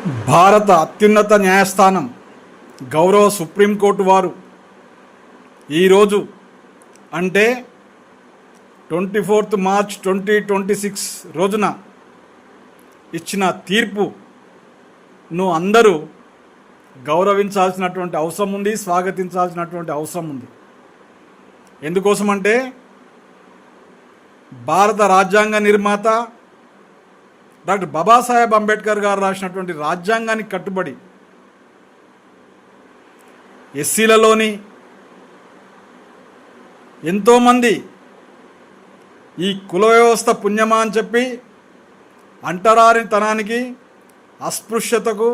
భారత అత్యున్నత న్యాయస్థానం గౌరవ సుప్రీంకోర్టు వారు ఈరోజు అంటే 24 మార్చ్ 2026 రోజున ఇచ్చిన తీర్పును అందరూ గౌరవించాల్సినటువంటి అవసరం ఉంది, స్వాగతించాల్సినటువంటి అవసరం ఉంది. ఎందుకోసమంటే భారత రాజ్యాంగ నిర్మాత డాక్టర్ బాబాసాహెబ్ అంబేద్కర్ గారు రాసినటువంటి రాజ్యాంగానికి కట్టుబడి ఎస్సీలలోని ఎంతోమంది ఈ కుల వ్యవస్థ పుణ్యమా అని చెప్పి అంటరానితనానికి, అస్పృశ్యతకు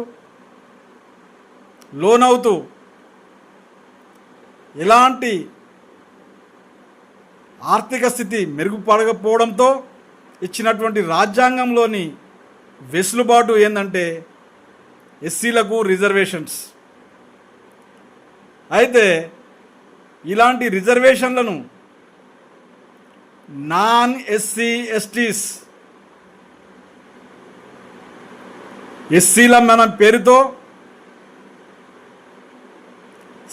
లోనవుతూ ఎలాంటి ఆర్థిక స్థితి మెరుగుపడకపోవడంతో ఇచ్చినటువంటి రాజ్యాంగంలోని వెసులుబాటు ఏంటంటే ఎస్సీలకు రిజర్వేషన్స్. అయితే ఇలాంటి రిజర్వేషన్లను నాన్ ఎస్సీ ఎస్టీస్ ఎస్సీల మన పేరుతో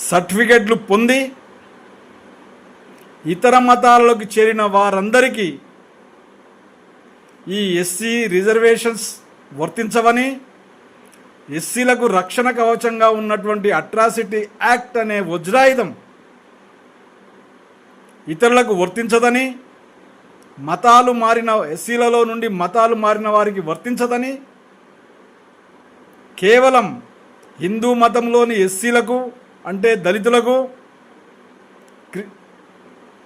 సర్టిఫికెట్లు పొంది ఇతర మతాలలోకి చేరిన వారందరికీ ఈ ఎస్సీ రిజర్వేషన్స్ వర్తించవని, ఎస్సీలకు రక్షణ కవచంగా ఉన్నటువంటి అట్రాసిటీ యాక్ట్ అనే వజ్రాయుధం ఇతరులకు వర్తించదని, మతాలు మారిన ఎస్సీలలో నుండి మతాలు మారిన వారికి వర్తించదని, కేవలం హిందూ మతంలోని ఎస్సీలకు అంటే దళితులకు,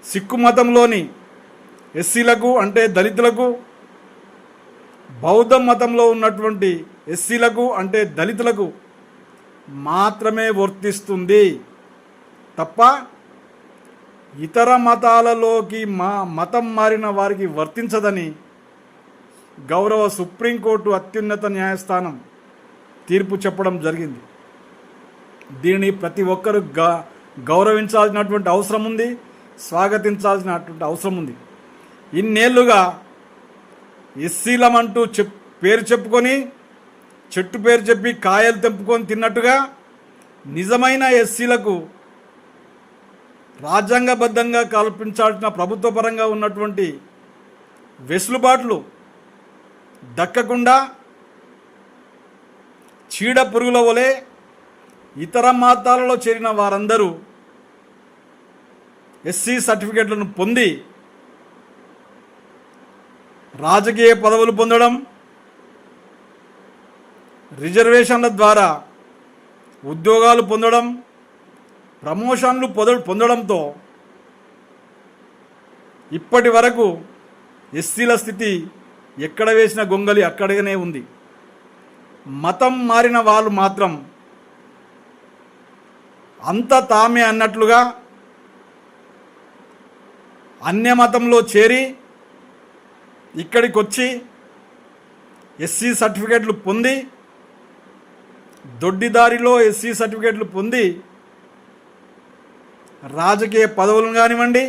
సిక్కు మతంలోని ఎస్సీలకు అంటే దళితులకు, బౌద్ధ మతంలో ఉన్నటువంటి ఎస్సీలకు అంటే దళితులకు మాత్రమే వర్తిస్తుంది తప్ప ఇతర మతాలలోకి మతం మారిన వారికి వర్తించదని గౌరవ సుప్రీంకోర్టు అత్యున్నత న్యాయస్థానం తీర్పు చెప్పడం జరిగింది. దీనిని ప్రతి ఒక్కరూ గౌరవించాల్సినటువంటి అవసరం ఉంది, స్వాగతించాల్సినటువంటి అవసరం ఉంది. ఇన్నేళ్లుగా ఎస్సీలమంటూ పేరు చెప్పుకొని, చెట్టు పేరు చెప్పి కాయలు తెంపుకొని తిన్నట్టుగా నిజమైన ఎస్సీలకు రాజ్యాంగబద్ధంగా కల్పించాల్సిన ప్రభుత్వపరంగా ఉన్నటువంటి వెసులుబాట్లు దక్కకుండా చీడ పురుగుల వలె ఇతర మతాలలో చేరిన వారందరూ ఎస్సీ సర్టిఫికెట్లను పొంది రాజకీయ పదవులు పొందడం, రిజర్వేషన్ల ద్వారా ఉద్యోగాలు పొందడం, ప్రమోషన్లు పొందడంతో ఇప్పటి వరకు ఎస్సీల స్థితి ఎక్కడ వేసిన గొంగలి అక్కడనే ఉంది. మతం మారిన వాళ్ళు మాత్రం అంత తామే అన్నట్లుగా అన్య మతంలో చేరి ఇక్కడికి వచ్చి ఎస్సీ సర్టిఫికెట్లు పొంది, దొడ్డిదారిలో ఎస్సీ సర్టిఫికెట్లు పొంది రాజకీయ పదవులను కానివ్వండి,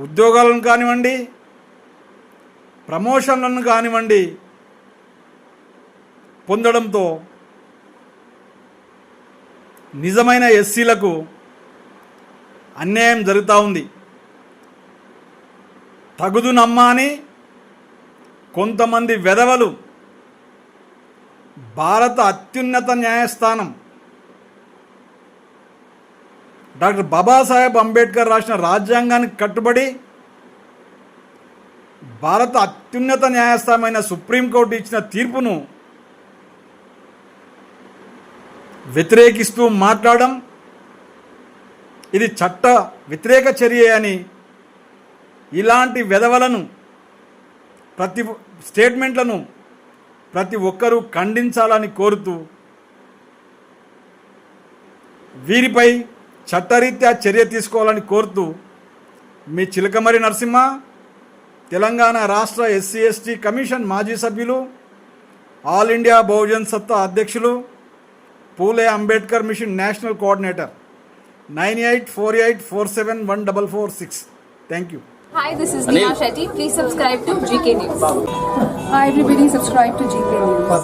ఉద్యోగాలను కానివ్వండి, ప్రమోషన్లను కానివ్వండి పొందడంతో నిజమైన ఎస్సీలకు అన్యాయం జరుగుతూ ఉంది. తగుదునమ్మా అని కొంతమంది వెధవలు భారత అత్యున్నత న్యాయస్థానం డాక్టర్ బాబాసాహెబ్ అంబేద్కర్ రాసిన రాజ్యాంగానికి కట్టుబడి భారత అత్యున్నత న్యాయస్థానమైన సుప్రీంకోర్టు ఇచ్చిన తీర్పును వ్యతిరేకిస్తూ మాట్లాడడం ఇది చట్ట వ్యతిరేక చర్య అని ఇలాంటి వెధవలను స్టేట్మెంట్లను ప్రతి ఒక్కరూ ఖండించాలని కోరుతూ వీరిపై చట్టరీత్యా చర్య తీసుకోవాలని కోరుతూ మీ చిలకమరి నరసింహ, తెలంగాణ రాష్ట్ర ఎస్సీ ఎస్టీ కమిషన్ మాజీ సభ్యులు, ఆల్ ఇండియా బహుజన్ సత్తా అధ్యక్షులు, Phule Ambedkar mission national coordinator 9848471446. Thank you. Hi, this is Neha Shetty. Please subscribe to GK News. Hi everybody, subscribe to GK News.